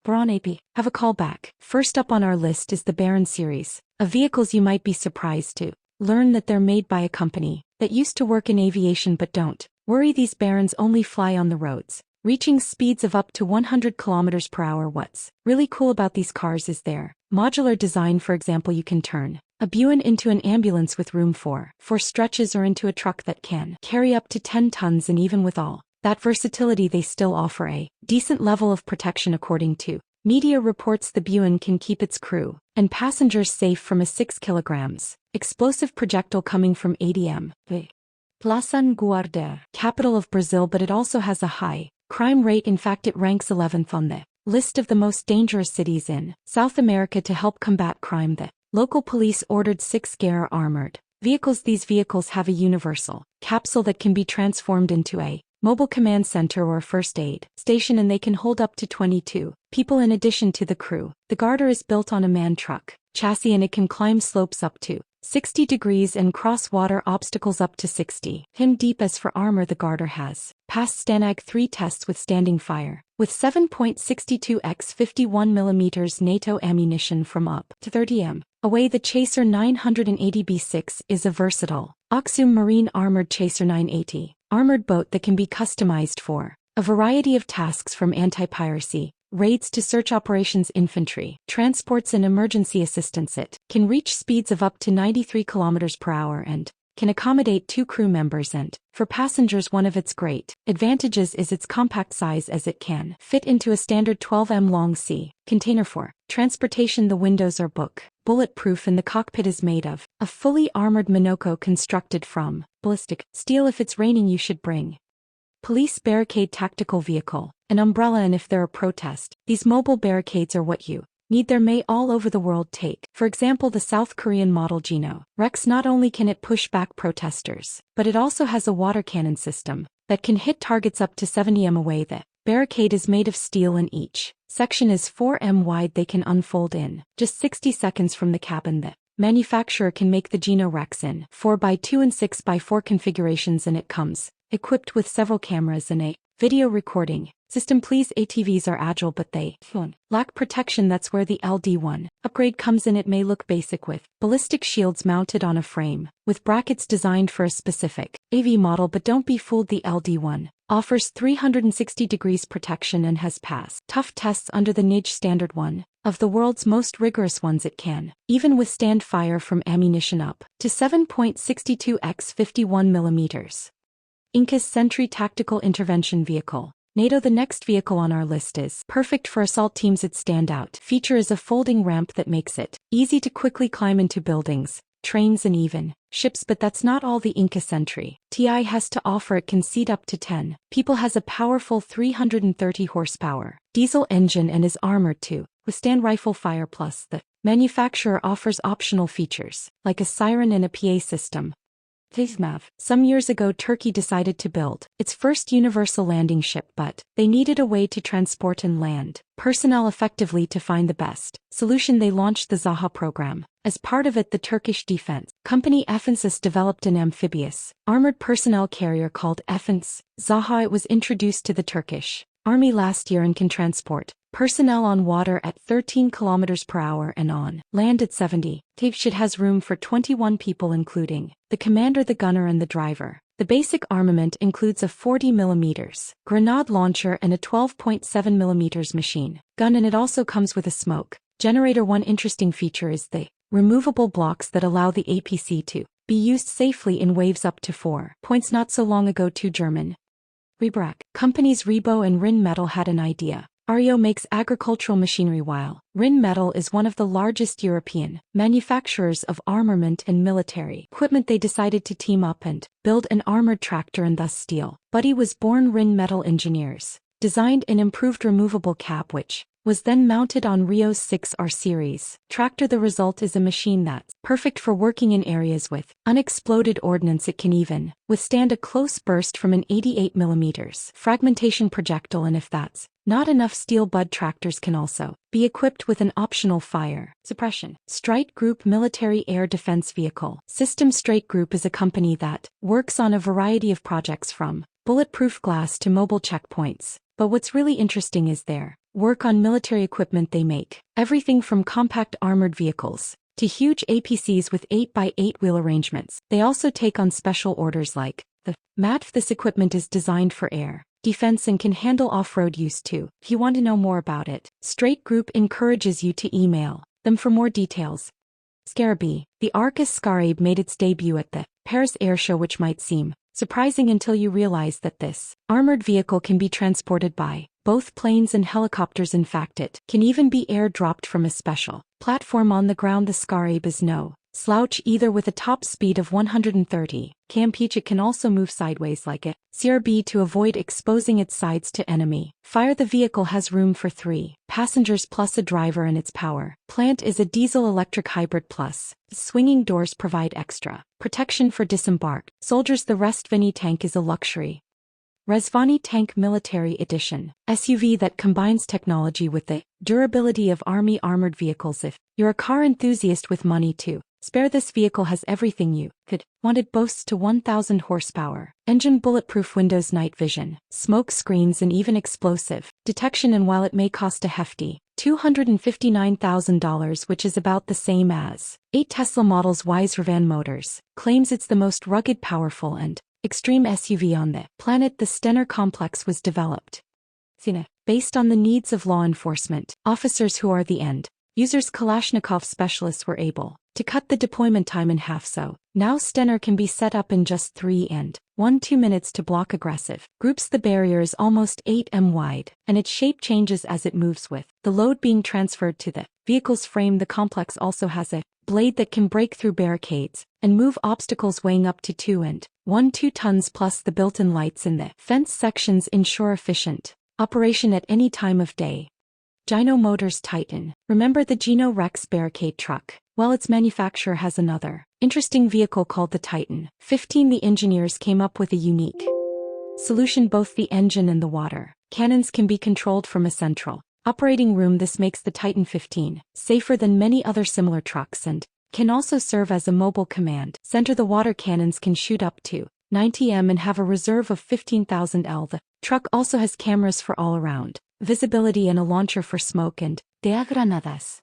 Braun AP. Have a call back. First up on our list is the Baron series of vehicles. You might be surprised to learn that they're made by a company that used to work in aviation, but don't worry, these Barons only fly on the roads, reaching speeds of up to 100 kilometers per hour. What's really cool about these cars is their modular design. For example, you can turn a Buin into an ambulance with room for stretches, or into a truck that can carry up to 10 tons, and even with all that versatility, they still offer a decent level of protection. According to media reports, the Buin can keep its crew and passengers safe from a 6 kilograms explosive projectile coming from ADM, the Plaça Guarda, capital of Brazil, but it also has a high crime rate. In fact, it ranks 11th on the list of the most dangerous cities in South America. To help combat crime, the local police ordered 6 Guerra armored vehicles. These vehicles have a universal capsule that can be transformed into a mobile command center or a first aid station, and they can hold up to 22 people in addition to the crew. The Garter is built on a man truck chassis, and it can climb slopes up to 60 degrees and cross water obstacles up to 60 him deep. As for armor, the Garter has passed Stanag 3 tests with standing fire, with 7.62 x 51mm NATO ammunition from up to 30 m away. The Chaser 980B6 is a versatile Oxum Marine armored Chaser 980 armored boat that can be customized for a variety of tasks, from anti-piracy raids to search operations, infantry transports, and emergency assistance. It can reach speeds of up to 93 kilometers per hour and can accommodate 2 crew members. And for passengers, one of its great advantages is its compact size, as it can fit into a standard 12 long sea container for transportation. The windows are bulletproof, and the cockpit is made of a fully armored Minoko constructed from ballistic steel. If it's raining, you should bring police barricade tactical vehicle, an umbrella, and if there are protests, these mobile barricades are what you need. There may all over the world. Take, for example, the South Korean model Geno Rex. Not only can it push back protesters, but it also has a water cannon system that can hit targets up to 70 m away. The barricade is made of steel, and each section is 4 m wide. They can unfold in just 60 seconds from the cabin. The manufacturer can make the Geno Rex in 4x2 and 6x4 configurations, and it comes equipped with several cameras and a video recording system. Please, ATVs are agile, but they lack protection. That's where the LD1 upgrade comes in. It may look basic, with ballistic shields mounted on a frame with brackets designed for a specific AV model, but don't be fooled. The LD1 offers 360 degrees protection and has passed tough tests under the NIJ standard, one of the world's most rigorous ones. It can even withstand fire from ammunition up to 7.62 x 51mm. Inca's Sentry Tactical Intervention Vehicle, NATO. The next vehicle on our list is perfect for assault teams. Its standout feature is a folding ramp that makes it easy to quickly climb into buildings, trains, and even ships. But that's not all the Inca Sentry TI has to offer. It can seat up to 10 people, has a powerful 330 horsepower diesel engine, and is armored to withstand rifle fire. Plus, the manufacturer offers optional features like a siren and a PA system. Some years ago, Turkey decided to build its first universal landing ship, but they needed a way to transport and land personnel effectively. To find the best solution, they launched the Zaha program. As part of it, the Turkish defense company Efensis developed an amphibious armored personnel carrier called Efens Zaha. It was introduced to the Turkish Army last year and can transport personnel on water at 13 kilometers per hour and on land at 70. It has room for 21 people, including the commander, the gunner, and the driver. The basic armament includes a 40mm grenade launcher and a 12.7mm machine gun, and it also comes with a smoke generator. One interesting feature is the removable blocks that allow the APC to be used safely in waves up to 4 points. Not so long ago, 2 German Rebrack companies Rebo and Rheinmetall had an idea. Ario makes agricultural machinery, while Rheinmetall is one of the largest European manufacturers of armament and military equipment. They decided to team up and build an armored tractor, and thus Steel Buddy was born. Rheinmetall engineers designed an improved removable cab, which was then mounted on Rio's 6R series tractor. The result is a machine that's perfect for working in areas with unexploded ordnance. It can even withstand a close burst from an 88mm fragmentation projectile, and if that's not enough, Steel Bud tractors can also be equipped with an optional fire suppression Strike Group military air defense vehicle system. Strike Group is a company that works on a variety of projects, from bulletproof glass to mobile checkpoints. But what's really interesting is their work on military equipment they make. Everything from compact armored vehicles to huge APCs with 8x8 wheel arrangements. They also take on special orders like the MATF. This equipment is designed for air defense and can handle off-road use too. If you want to know more about it, Straight Group encourages you to email them for more details. Scarabee. The Arcus Scarab made its debut at the Paris Air Show, which might seem surprising until you realize that this armored vehicle can be transported by both planes and helicopters. In fact, it can even be air-dropped from a special platform on the ground. The Scarab is no slouch either, with a top speed of 130 km/h. It can also move sideways like a CRB to avoid exposing its sides to enemy fire. The vehicle has room for 3 passengers plus a driver, and its power plant is a diesel-electric hybrid plus swinging doors provide extra protection for disembarked soldiers. The Restvani tank is a luxury Resvani Tank Military Edition SUV that combines technology with the durability of Army armored vehicles. If you're a car enthusiast with money to spare, this vehicle has everything you could want. It boasts to 1,000 horsepower engine, bulletproof windows, night vision, smoke screens, and even explosive detection. And while it may cost a hefty $259,000, which is about the same as 8 Tesla models, Ravan Motors claims it's the most rugged, powerful, and extreme SUV on the planet. The Stenner complex was developed based on the needs of law enforcement officers who are the end users. Kalashnikov specialists were able to cut the deployment time in half, so now Stenner can be set up in just 3.12 minutes to block aggressive groups. The barrier is almost 8 m wide, and its shape changes as it moves with the load being transferred to the vehicle's frame. The complex also has a blade that can break through barricades and move obstacles, weighing up to 2.12 tons, plus the built-in lights in the fence sections ensure efficient operation at any time of day. Gino Motors Titan. Remember the Gino Rex barricade truck? Well, its manufacturer has another interesting vehicle called the Titan 15. The engineers came up with a unique solution. Both the engine and the water cannons can be controlled from a central operating room. This makes the Titan 15 safer than many other similar trucks and can also serve as a mobile command center. The water cannons can shoot up to 90 m and have a reserve of 15,000 L. The truck also has cameras for all-around visibility and a launcher for smoke and granadas.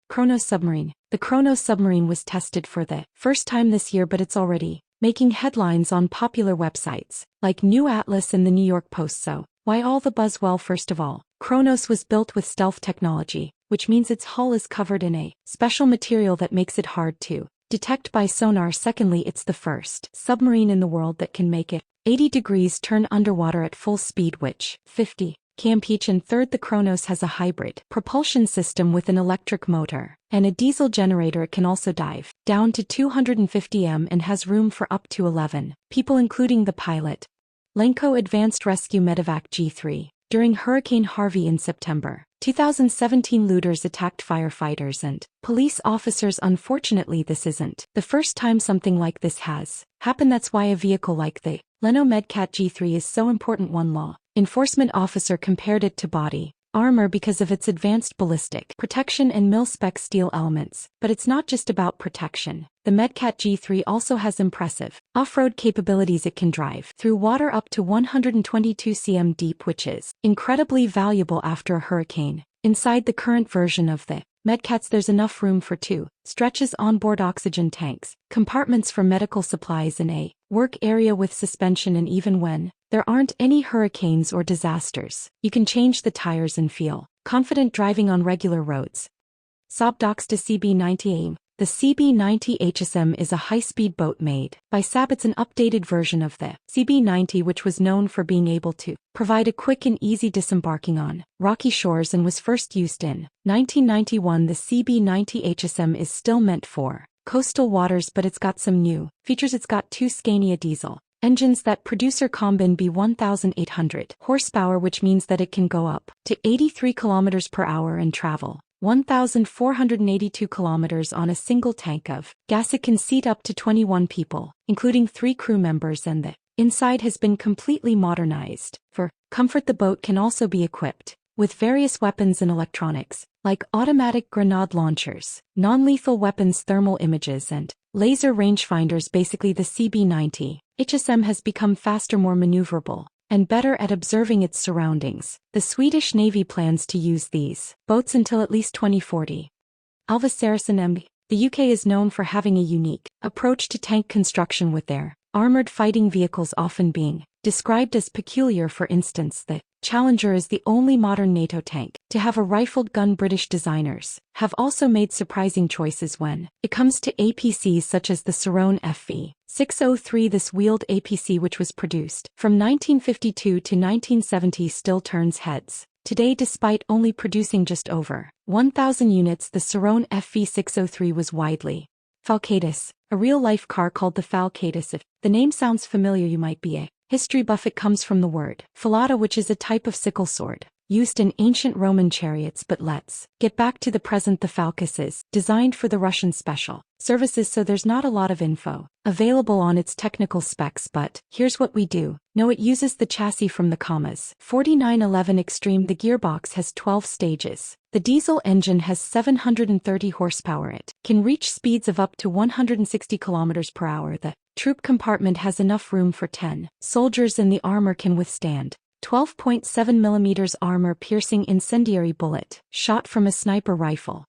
Kronos submarine. The Kronos submarine was tested for the first time this year, but it's already making headlines on popular websites like New Atlas and the New York Post. So why all the buzz? Well, first of all, Kronos was built with stealth technology, which means its hull is covered in a special material that makes it hard to detect by sonar. Secondly, it's the first submarine in the world that can make it 80 degrees turn underwater at full speed, which 50 km/h. And third, the Kronos has a hybrid propulsion system with an electric motor and a diesel generator. It can also dive down to 250 m and has room for up to 11 people, including the pilot. Lenco Advanced Rescue Medevac G3. During Hurricane Harvey in September 2017, looters attacked firefighters and police officers. Unfortunately, this isn't the first time something like this has happened. That's why a vehicle like the Leno Medcat G3 is so important. One law enforcement officer compared it to body armor because of its advanced ballistic protection and mil-spec steel elements. But it's not just about protection. The Medcat G3 also has impressive off-road capabilities. It can drive through water up to 122 cm deep, which is incredibly valuable after a hurricane. Inside the current version of the Medcats, there's enough room for 2 stretches, onboard oxygen tanks, compartments for medical supplies, and a work area with suspension. And even when there aren't any hurricanes or disasters, you can change the tires and feel confident driving on regular roads. Saab docks to CB90 AIM. The CB90 HSM is a high-speed boat made by Saab. It's an updated version of the CB90, which was known for being able to provide a quick and easy disembarking on rocky shores and was first used in 1991. The CB90 HSM is still meant for coastal waters, but it's got some new features. It's got 2 Scania diesel engines that produce a combined B1800 horsepower, which means that it can go up to 83 km/h and travel 1,482 kilometers on a single tank of gas. It can seat up to 21 people, including 3 crew members, and the inside has been completely modernized. For comfort, the boat can also be equipped with various weapons and electronics, like automatic grenade launchers, non-lethal weapons, thermal images, and laser rangefinders. Basically, the CB90 HSM has become faster, more maneuverable, and better at observing its surroundings. The Swedish Navy plans to use these boats until at least 2040. Alva Saracen MB. The UK is known for having a unique approach to tank construction, with their armored fighting vehicles often being described as peculiar. For instance, the Challenger is the only modern NATO tank to have a rifled gun. British designers have also made surprising choices when it comes to APCs, such as the Sarone FV 603. This wheeled APC, which was produced from 1952 to 1970, still turns heads today despite only producing just over 1,000 units. The Sarone FV 603 was widely Falcatus, a real-life car called the Falcatus. If the name sounds familiar, you might be a history buff. It comes from the word falata, which is a type of sickle sword used in ancient Roman chariots. But let's get back to the present. The Falcus is designed for the Russian special services, so there's not a lot of info available on its technical specs, but here's what we do know. It uses the chassis from the Commas 4911 Extreme. The gearbox has 12 stages. The diesel engine has 730 horsepower. It can reach speeds of up to 160 kilometers per hour. The troop compartment has enough room for 10 soldiers, and the armor can withstand 12.7 millimeters armor-piercing incendiary bullet shot from a sniper rifle.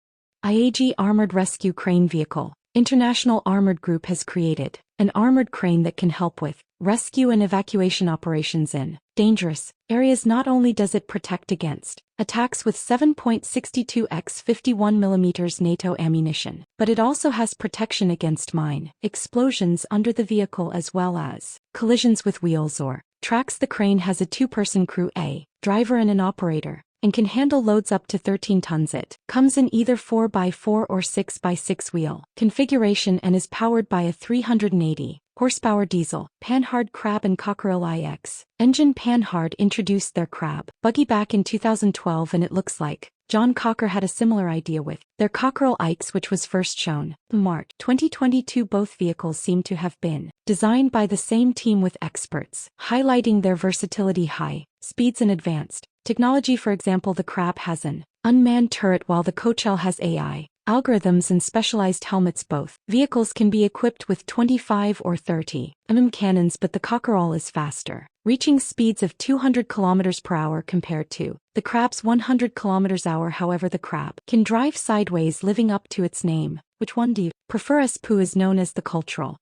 IAG Armored Rescue Crane Vehicle. International Armored Group has created an armored crane that can help with rescue and evacuation operations in dangerous areas. Not only does it protect against attacks with 7.62 x 51 mm NATO ammunition, but it also has protection against mine explosions under the vehicle, as well as collisions with wheels or tracks. The crane has a two-person crew, a driver and an operator, and can handle loads up to 13 tons. It comes in either 4x4 or 6x6 wheel configuration and is powered by a 380 horsepower diesel Panhard Crab and Cockerel iX engine. Panhard introduced their Crab buggy back in 2012, and it looks like John Cocker had a similar idea with their Cockerel iX, which was first shown in March 2022. Both vehicles seem to have been designed by the same team, with experts highlighting their versatility, high speeds, and advanced technology. For example, the Crab has an unmanned turret, while the Coachelle has AI algorithms and specialized helmets. Both vehicles can be equipped with 25 or 30 cannons, but the Cockerel is faster, reaching speeds of 200 kilometers per hour compared to the Crab's 100 kilometers per hour. However, the Crab can drive sideways, living up to its name. Which one do you prefer? SPU is known as the cultural